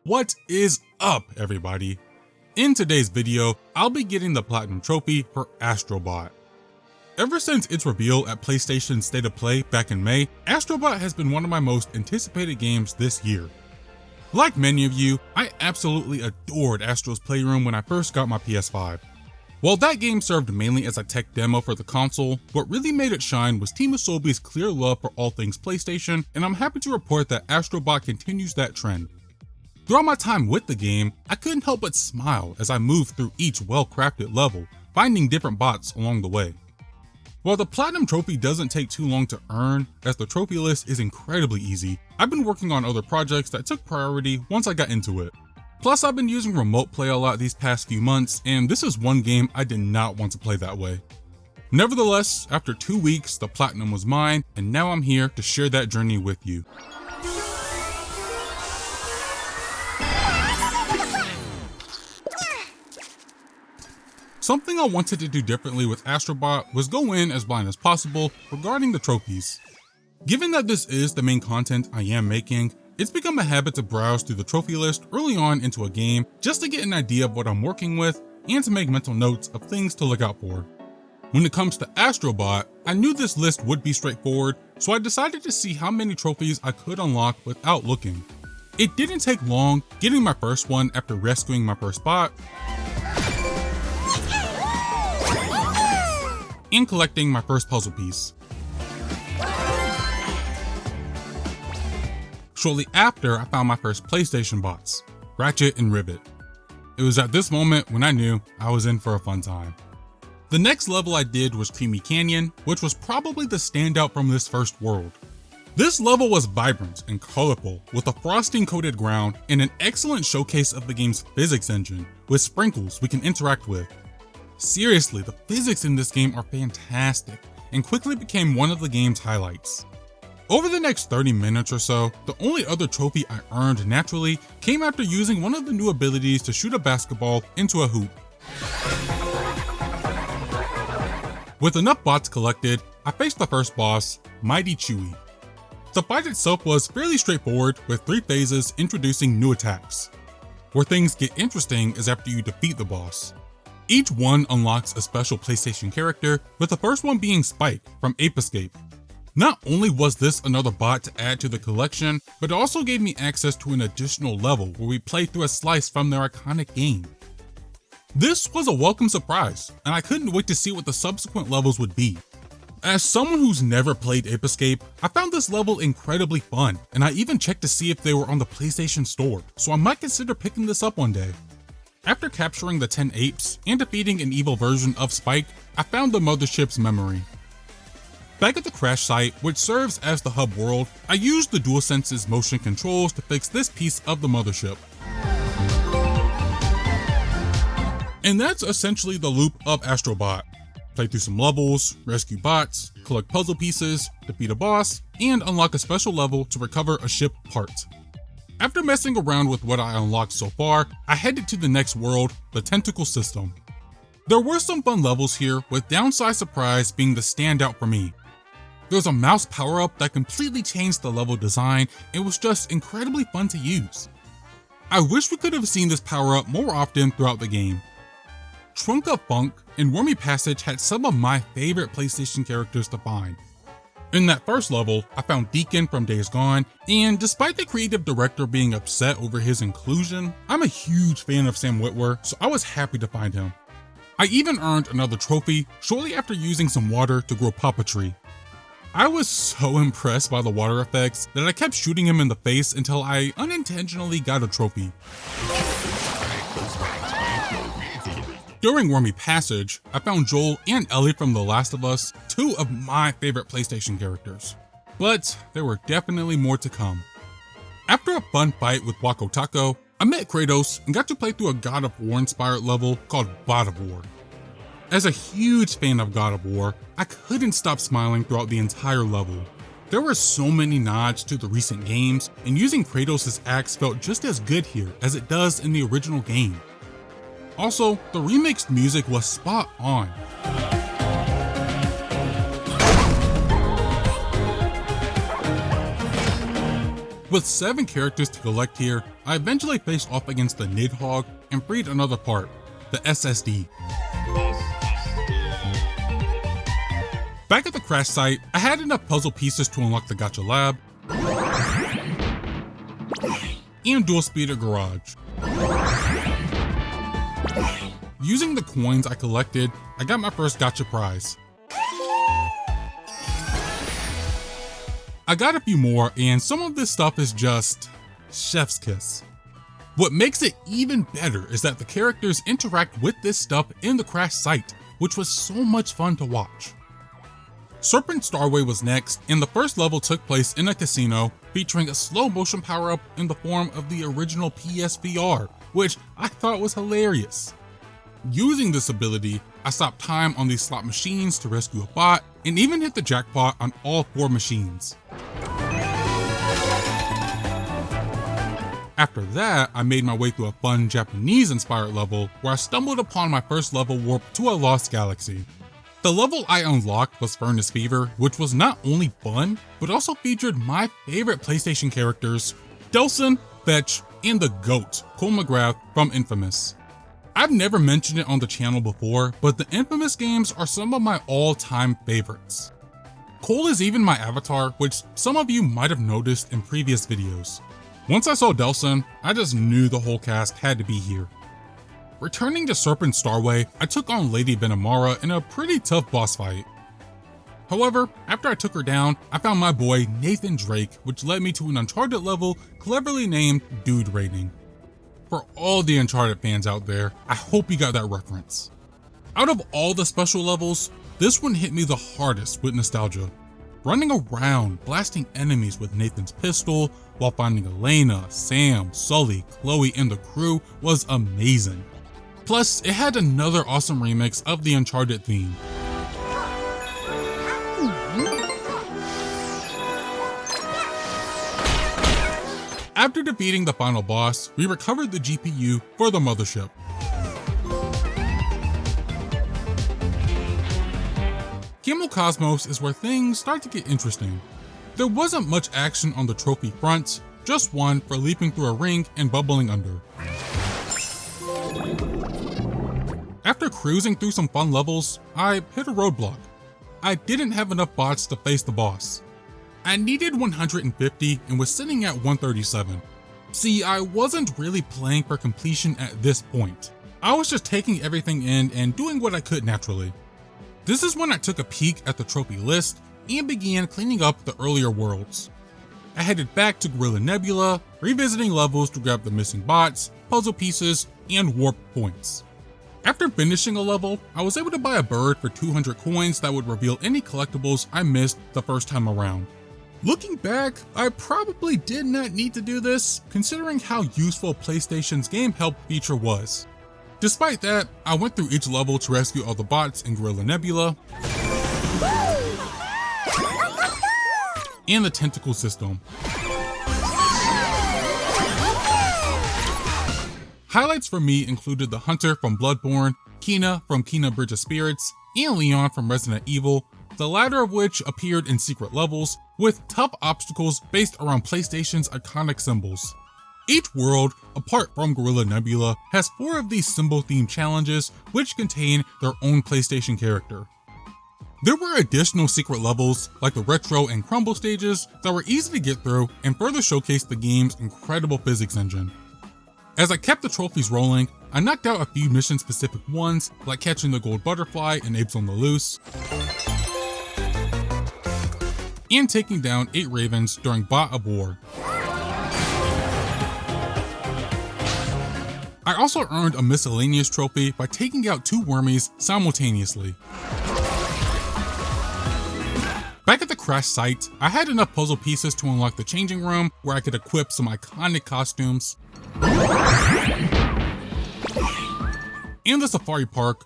What is up, everybody? In today's video, I'll be getting the Platinum Trophy for Astro Bot. Ever since its reveal at PlayStation's State of Play back in May, Astro Bot has been one of my most anticipated games this year. Like many of you, I absolutely adored Astro's Playroom when I first got my PS5. While that game served mainly as a tech demo for the console, what really made it shine was Team Asobi's clear love for all things PlayStation, and I'm happy to report that Astro Bot continues that trend. Throughout my time with the game, I couldn't help but smile as I moved through each well-crafted level, finding different bots along the way. While the Platinum Trophy doesn't take too long to earn, as the trophy list is incredibly easy, I've been working on other projects that took priority once I got into it. Plus, I've been using remote play a lot these past few months, and this is one game I did not want to play that way. Nevertheless, after 2 weeks, the Platinum was mine, and now I'm here to share that journey with you. Something I wanted to do differently with Astro Bot was go in as blind as possible regarding the trophies. Given that this is the main content I am making, it's become a habit to browse through the trophy list early on into a game just to get an idea of what I'm working with and to make mental notes of things to look out for. When it comes to Astro Bot, I knew this list would be straightforward, so I decided to see how many trophies I could unlock without looking. It didn't take long getting my first one after rescuing my first bot, and collecting my first puzzle piece. Shortly after, I found my first PlayStation bots, Ratchet and Ribbit. It was at this moment when I knew I was in for a fun time. The next level I did was Creamy Canyon, which was probably the standout from this first world. This level was vibrant and colorful, with a frosting-coated ground and an excellent showcase of the game's physics engine, with sprinkles we can interact with. Seriously, the physics in this game are fantastic, and quickly became one of the game's highlights. Over the next 30 minutes or so, the only other trophy I earned naturally came after using one of the new abilities to shoot a basketball into a hoop. With enough bots collected, I faced the first boss, Mighty Chewy. The fight itself was fairly straightforward, with 3 phases introducing new attacks. Where things get interesting is after you defeat the boss. Each one unlocks a special PlayStation character, with the first one being Spike from Ape Escape. Not only was this another bot to add to the collection, but it also gave me access to an additional level where we play through a slice from their iconic game. This was a welcome surprise, and I couldn't wait to see what the subsequent levels would be. As someone who's never played Ape Escape, I found this level incredibly fun, and I even checked to see if they were on the PlayStation Store, so I might consider picking this up one day. After capturing the 10 apes and defeating an evil version of Spike, I found the mothership's memory. Back at the crash site, which serves as the hub world, I used the DualSense's motion controls to fix this piece of the mothership. And that's essentially the loop of Astro Bot. Play through some levels, rescue bots, collect puzzle pieces, defeat a boss, and unlock a special level to recover a ship part. After messing around with what I unlocked so far, I headed to the next world, the Tentacle System. There were some fun levels here, with Downside Surprise being the standout for me. There's a mouse power-up that completely changed the level design and was just incredibly fun to use. I wish we could have seen this power-up more often throughout the game. Trunk of Funk and Wormy Passage had some of my favorite PlayStation characters to find. In that first level, I found Deacon from Days Gone, and despite the creative director being upset over his inclusion, I'm a huge fan of Sam Witwer, so I was happy to find him. I even earned another trophy shortly after using some water to grow Papa Tree. I was so impressed by the water effects that I kept shooting him in the face until I unintentionally got a trophy. During Wormy Passage, I found Joel and Ellie from The Last of Us, 2 of my favorite PlayStation characters. But there were definitely more to come. After a fun fight with Wako Taco, I met Kratos and got to play through a God of War inspired level called God of War. As a huge fan of God of War, I couldn't stop smiling throughout the entire level. There were so many nods to the recent games, and using Kratos' axe felt just as good here as it does in the original game. Also, the remixed music was spot on. With 7 characters to collect here, I eventually faced off against the Nidhogg and freed another part, the SSD. Back at the crash site, I had enough puzzle pieces to unlock the Gacha Lab and Dual Speeder Garage. Using the coins I collected, I got my first Gacha prize. I got a few more, and some of this stuff is just chef's kiss. What makes it even better is that the characters interact with this stuff in the crash site, which was so much fun to watch. Serpent Starway was next, and the first level took place in a casino featuring a slow motion power-up in the form of the original PSVR, which I thought was hilarious. Using this ability, I stopped time on these slot machines to rescue a bot, and even hit the jackpot on all 4 machines. After that, I made my way through a fun Japanese-inspired level where I stumbled upon my first level warp to a lost galaxy. The level I unlocked was Furnace Fever, which was not only fun, but also featured my favorite PlayStation characters, Delson, Fetch, and the GOAT, Cole McGrath from Infamous. I've never mentioned it on the channel before, but the Infamous games are some of my all-time favorites. Cole is even my avatar, which some of you might have noticed in previous videos. Once I saw Delson, I just knew the whole cast had to be here. Returning to Serpent Starway, I took on Lady Venomara in a pretty tough boss fight. However, after I took her down, I found my boy Nathan Drake, which led me to an Uncharted level cleverly named Dude Raiding. For all the Uncharted fans out there, I hope you got that reference. Out of all the special levels, this one hit me the hardest with nostalgia. Running around, blasting enemies with Nathan's pistol, while finding Elena, Sam, Sully, Chloe, and the crew was amazing. Plus, it had another awesome remix of the Uncharted theme. After defeating the final boss, we recovered the GPU for the mothership. Camel Cosmos is where things start to get interesting. There wasn't much action on the trophy front, just one for leaping through a ring and bubbling under. After cruising through some fun levels, I hit a roadblock. I didn't have enough bots to face the boss. I needed 150 and was sitting at 137. See, I wasn't really playing for completion at this point. I was just taking everything in and doing what I could naturally. This is when I took a peek at the trophy list and began cleaning up the earlier worlds. I headed back to Gorilla Nebula, revisiting levels to grab the missing bots, puzzle pieces, and warp points. After finishing a level, I was able to buy a bird for 200 coins that would reveal any collectibles I missed the first time around. Looking back, I probably did not need to do this, considering how useful PlayStation's Game Help feature was. Despite that, I went through each level to rescue all the bots in Gorilla Nebula and the tentacle system. Highlights for me included the Hunter from Bloodborne, Kina from Kina Bridge of Spirits, and Leon from Resident Evil, the latter of which appeared in secret levels with tough obstacles based around PlayStation's iconic symbols. Each world, apart from Gorilla Nebula, has 4 of these symbol-themed challenges which contain their own PlayStation character. There were additional secret levels, like the Retro and Crumble stages, that were easy to get through and further showcased the game's incredible physics engine. As I kept the trophies rolling, I knocked out a few mission-specific ones, like catching the gold butterfly in Apes on the Loose, and taking down 8 ravens during Bot of War. I also earned a miscellaneous trophy by taking out 2 wormies simultaneously. Back at the crash site, I had enough puzzle pieces to unlock the changing room where I could equip some iconic costumes, and the safari park,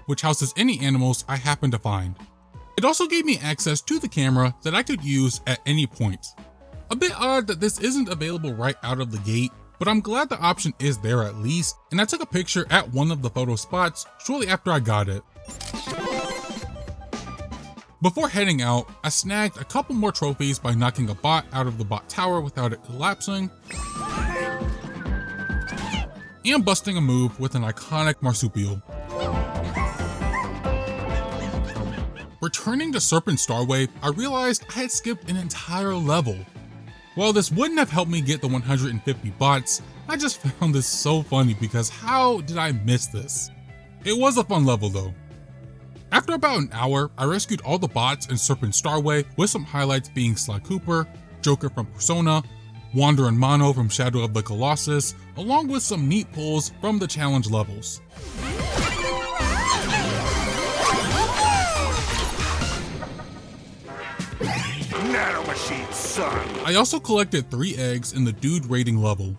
which houses any animals I happen to find. It also gave me access to the camera that I could use at any point. A bit odd that this isn't available right out of the gate, but I'm glad the option is there at least, and I took a picture at one of the photo spots shortly after I got it. Before heading out, I snagged a couple more trophies by knocking a bot out of the bot tower without it collapsing, and busting a move with an iconic marsupial. Returning to Serpent Starway, I realized I had skipped an entire level. While this wouldn't have helped me get the 150 bots, I just found this so funny because how did I miss this? It was a fun level though. After about an hour, I rescued all the bots in Serpent Starway, with some highlights being Sly Cooper, Joker from Persona, Wander and Mono from Shadow of the Colossus, along with some neat pulls from the challenge levels. Nanomachine, son! I also collected 3 eggs in the dude rating level.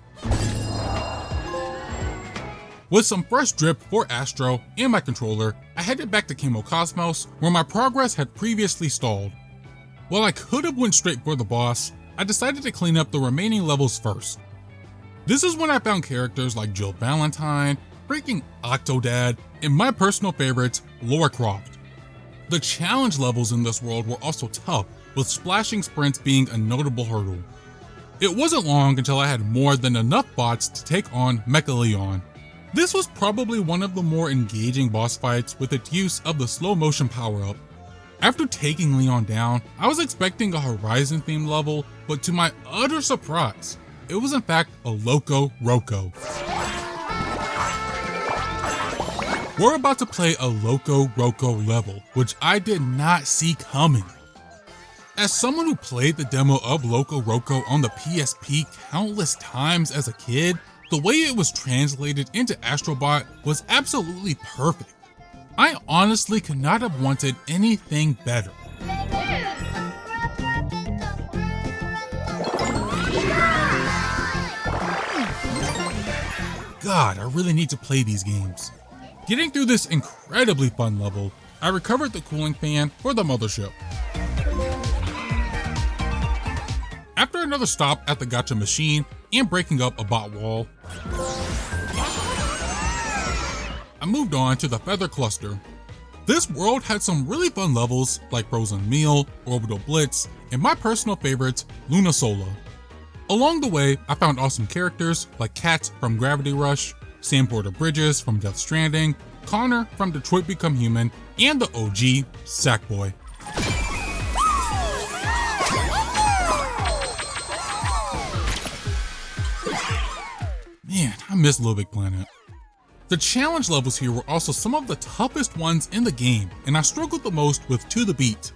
With some fresh drip for Astro and my controller, I headed back to Camo Cosmos, where my progress had previously stalled. While I could have went straight for the boss, I decided to clean up the remaining levels first. This is when I found characters like Jill Valentine, freaking Octodad, and my personal favorites, Lara Croft. The challenge levels in this world were also tough, with splashing sprints being a notable hurdle. It wasn't long until I had more than enough bots to take on Mecha Leon. This was probably one of the more engaging boss fights with its use of the slow motion power-up. After taking Leon down, I was expecting a Horizon themed level, but to my utter surprise, it was in fact a Loco Roco. We're about to play a Loco Roco level, which I did not see coming. As someone who played the demo of Loco Roco on the PSP countless times as a kid, the way it was translated into Astro Bot was absolutely perfect. I honestly could not have wanted anything better. God, I really need to play these games. Getting through this incredibly fun level, I recovered the cooling fan for the mothership. After another stop at the gacha machine and breaking up a bot wall, I moved on to the Feather Cluster. This world had some really fun levels like Frozen Meal, Orbital Blitz, and my personal favorite, Luna Sola. Along the way, I found awesome characters like Kat from Gravity Rush, Sam Porter Bridges from Death Stranding, Connor from Detroit Become Human, and the OG, Sackboy. Man, I miss Little Big Planet. The challenge levels here were also some of the toughest ones in the game, and I struggled the most with To The Beat.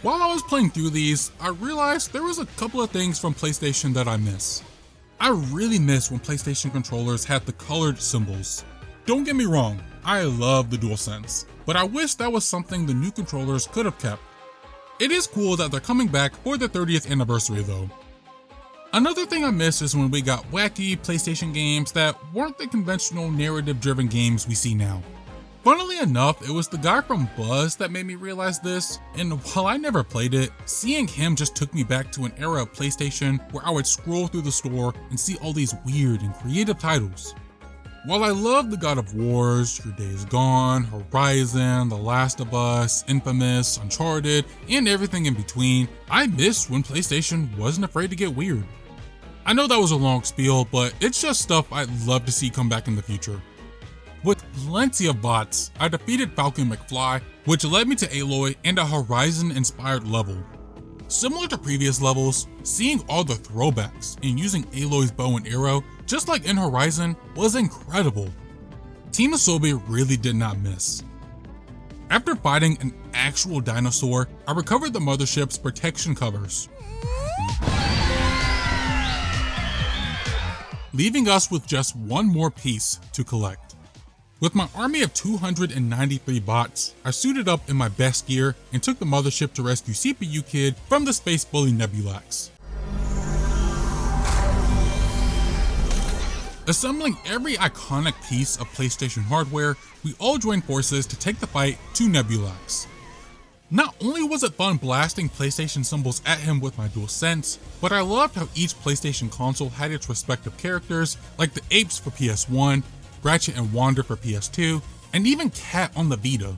While I was playing through these, I realized there was a couple of things from PlayStation that I miss. I really miss when PlayStation controllers had the colored symbols. Don't get me wrong, I love the DualSense, but I wish that was something the new controllers could have kept. It is cool that they're coming back for the 30th anniversary though. Another thing I miss is when we got wacky PlayStation games that weren't the conventional narrative-driven games we see now. Funnily enough, it was the guy from Buzz that made me realize this, and while I never played it, seeing him just took me back to an era of PlayStation where I would scroll through the store and see all these weird and creative titles. While I love the God of Wars, Your Days Gone, Horizon, The Last of Us, Infamous, Uncharted, and everything in between, I miss when PlayStation wasn't afraid to get weird. I know that was a long spiel, but it's just stuff I'd love to see come back in the future. With plenty of bots, I defeated Falcon McFly, which led me to Aloy and a Horizon-inspired level. Similar to previous levels, seeing all the throwbacks and using Aloy's bow and arrow, just like in Horizon, was incredible. Team Asobi really did not miss. After fighting an actual dinosaur, I recovered the mothership's protection covers, leaving us with just one more piece to collect. With my army of 293 bots, I suited up in my best gear and took the mothership to rescue CPU Kid from the space bully Nebulax. Assembling every iconic piece of PlayStation hardware, we all joined forces to take the fight to Nebulax. Not only was it fun blasting PlayStation symbols at him with my DualSense, but I loved how each PlayStation console had its respective characters, like the Apes for PS1, Ratchet and Wander for PS2, and even Cat on the Vita.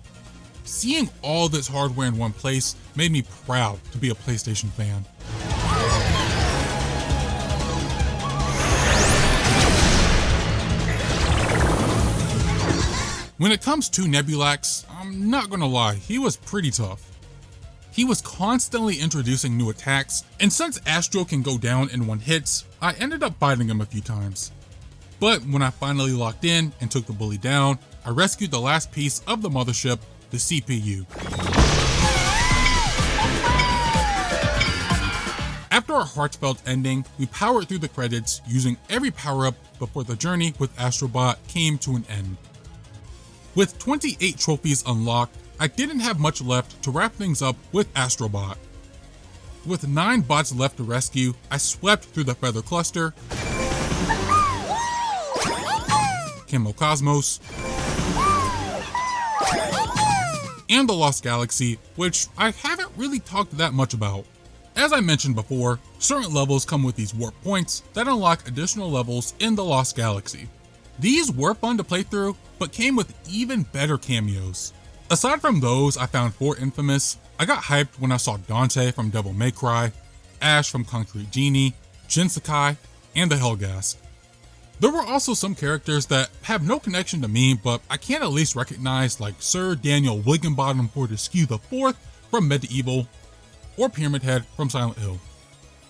Seeing all this hardware in one place made me proud to be a PlayStation fan. When it comes to Nebulax, I'm not gonna lie, he was pretty tough. He was constantly introducing new attacks, and since Astro can go down in one hit, I ended up fighting him a few times. But when I finally locked in and took the bully down, I rescued the last piece of the mothership, the CPU. After our heartfelt ending, we powered through the credits using every power-up before the journey with Astro Bot came to an end. With 28 trophies unlocked, I didn't have much left to wrap things up with Astro Bot. With 9 bots left to rescue, I swept through the Feather Cluster, Camo Cosmos, and the Lost Galaxy, which I haven't really talked that much about. As I mentioned before, certain levels come with these warp points that unlock additional levels in the Lost Galaxy. These were fun to play through, but came with even better cameos. Aside from those I found for Infamous, I got hyped when I saw Dante from Devil May Cry, Ash from Concrete Genie, Jinsakai, and the Hellghast. There were also some characters that have no connection to me, but I can at least recognize, like Sir Daniel Wigginbottom Fortescue IV from Medieval, or Pyramid Head from Silent Hill.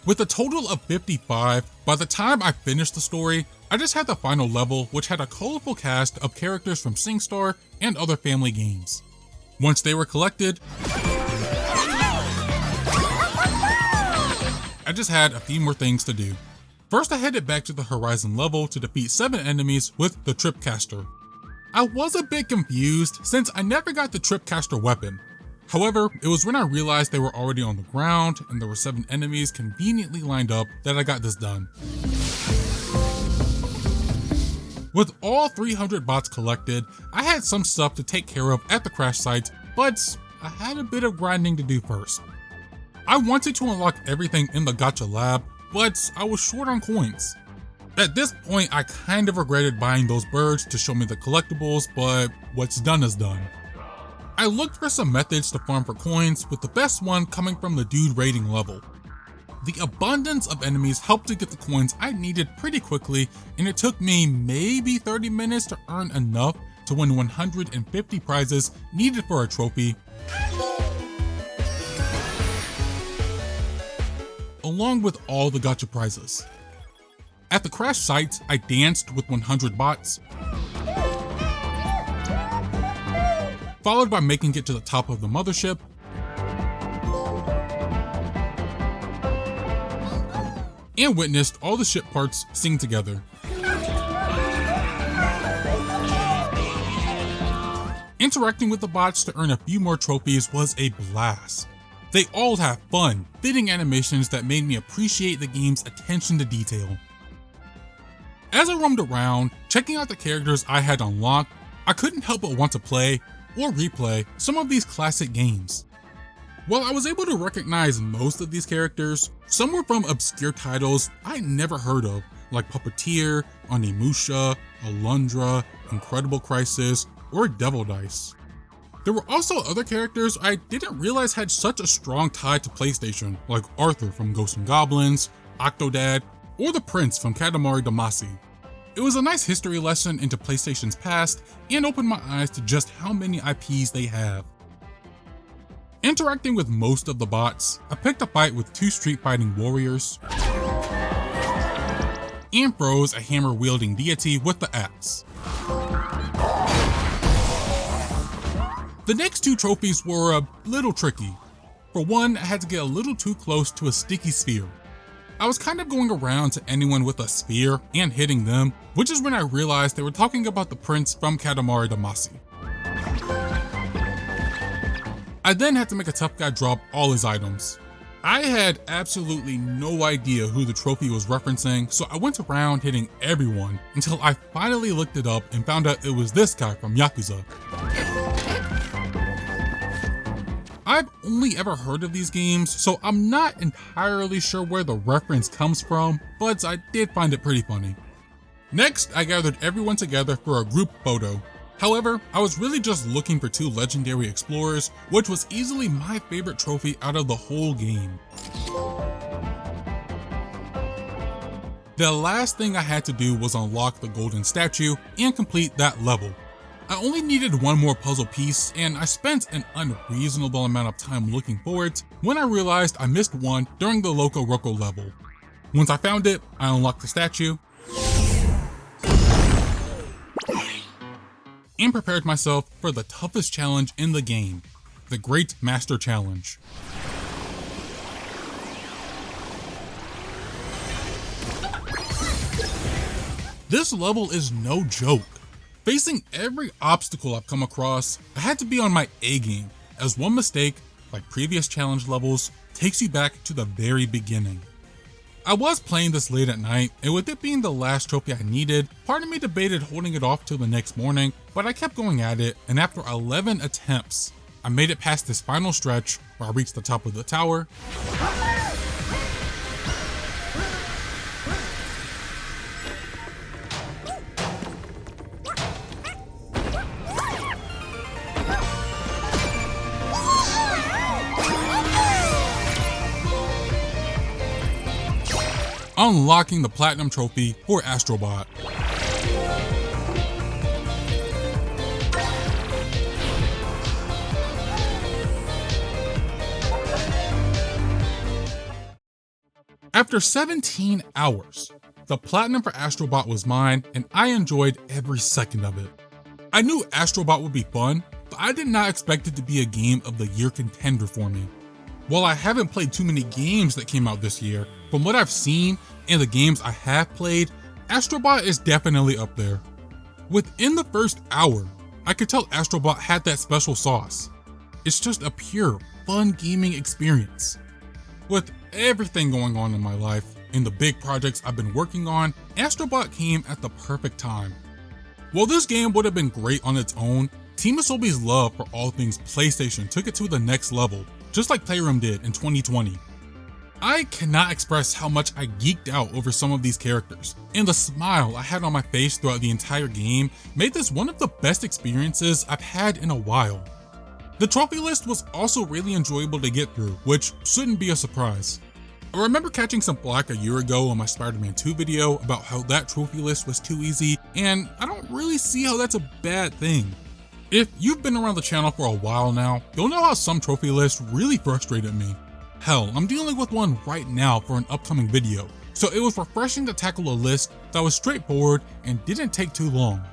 With a total of 55, by the time I finished the story, I just had the final level, which had a colorful cast of characters from SingStar and other family games. Once they were collected, I just had a few more things to do. First, I headed back to the Horizon level to defeat 7 enemies with the Tripcaster. I was a bit confused since I never got the Tripcaster weapon. However, it was when I realized they were already on the ground and there were 7 enemies conveniently lined up that I got this done. With all 300 bots collected, I had some stuff to take care of at the crash site, but I had a bit of grinding to do first. I wanted to unlock everything in the Gacha lab, but I was short on coins. At this point, I kind of regretted buying those birds to show me the collectibles, but what's done is done. I looked for some methods to farm for coins, with the best one coming from the dude raiding level. The abundance of enemies helped to get the coins I needed pretty quickly, and it took me maybe 30 minutes to earn enough to win 150 prizes needed for a trophy, along with all the gacha prizes. At the crash site, I danced with 100 bots, followed by making it to the top of the mothership, and witnessed all the ship parts sing together. Interacting with the bots to earn a few more trophies was a blast. They all have fun, fitting animations that made me appreciate the game's attention to detail. As I roamed around, checking out the characters I had unlocked, I couldn't help but want to play or replay some of these classic games. While I was able to recognize most of these characters, some were from obscure titles I never heard of, like Puppeteer, Onimusha, Alundra, Incredible Crisis, or Devil Dice. There were also other characters I didn't realize had such a strong tie to PlayStation, like Arthur from Ghosts and Goblins, Octodad, or the Prince from Katamari Damacy. It was a nice history lesson into PlayStation's past and opened my eyes to just how many IPs they have. Interacting with most of the bots, I picked a fight with 2 street fighting warriors and froze a hammer-wielding deity with the axe. The next 2 trophies were a little tricky. For one, I had to get a little too close to a sticky sphere. I was kind of going around to anyone with a sphere and hitting them, which is when I realized they were talking about the Prince from Katamari Damacy. I then had to make a tough guy drop all his items. I had absolutely no idea who the trophy was referencing, so I went around hitting everyone until I finally looked it up and found out it was this guy from Yakuza. I've only ever heard of these games, so I'm not entirely sure where the reference comes from, but I did find it pretty funny. Next, I gathered everyone together for a group photo. However, I was really just looking for 2 legendary explorers, which was easily my favorite trophy out of the whole game. The last thing I had to do was unlock the golden statue and complete that level. I only needed one more puzzle piece, and I spent an unreasonable amount of time looking for it when I realized I missed one during the Loco Roco level. Once I found it, I unlocked the statue and prepared myself for the toughest challenge in the game, the Great Master Challenge. This level is no joke. Facing every obstacle I've come across, I had to be on my A game, as one mistake, like previous challenge levels, takes you back to the very beginning. I was playing this late at night, and with it being the last trophy I needed, part of me debated holding it off till the next morning, but I kept going at it, and after 11 attempts, I made it past this final stretch where I reached the top of the tower, unlocking the platinum trophy for Astro Bot. After 17 hours, the platinum for Astro Bot was mine, and I enjoyed every second of it. I knew Astro Bot would be fun, but I did not expect it to be a game of the year contender for me. While I haven't played too many games that came out this year, from what I've seen and the games I have played, Astro Bot is definitely up there. Within the first hour, I could tell Astro Bot had that special sauce. It's just a pure, fun gaming experience. With everything going on in my life and the big projects I've been working on, Astro Bot came at the perfect time. While this game would have been great on its own, Team Asobi's love for all things PlayStation took it to the next level, just like Playroom did in 2020. I cannot express how much I geeked out over some of these characters, and the smile I had on my face throughout the entire game made this one of the best experiences I've had in a while. The trophy list was also really enjoyable to get through, which shouldn't be a surprise. I remember catching some flack a year ago on my Spider-Man 2 video about how that trophy list was too easy, and I don't really see how that's a bad thing. If you've been around the channel for a while now, you'll know how some trophy lists really frustrated me. Hell, I'm dealing with one right now for an upcoming video, so it was refreshing to tackle a list that was straightforward and didn't take too long.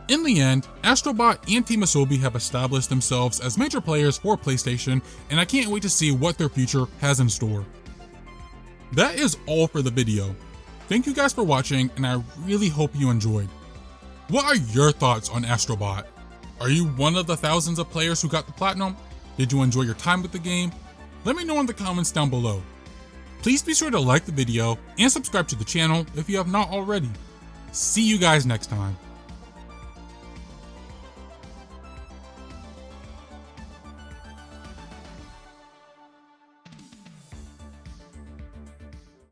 In the end, Astro Bot and Team Asobi have established themselves as major players for PlayStation, and I can't wait to see what their future has in store. That is all for the video. Thank you guys for watching, and I really hope you enjoyed. What are your thoughts on Astro Bot? Are you one of the thousands of players who got the platinum? Did you enjoy your time with the game? Let me know in the comments down below. Please be sure to like the video and subscribe to the channel if you have not already. See you guys next time.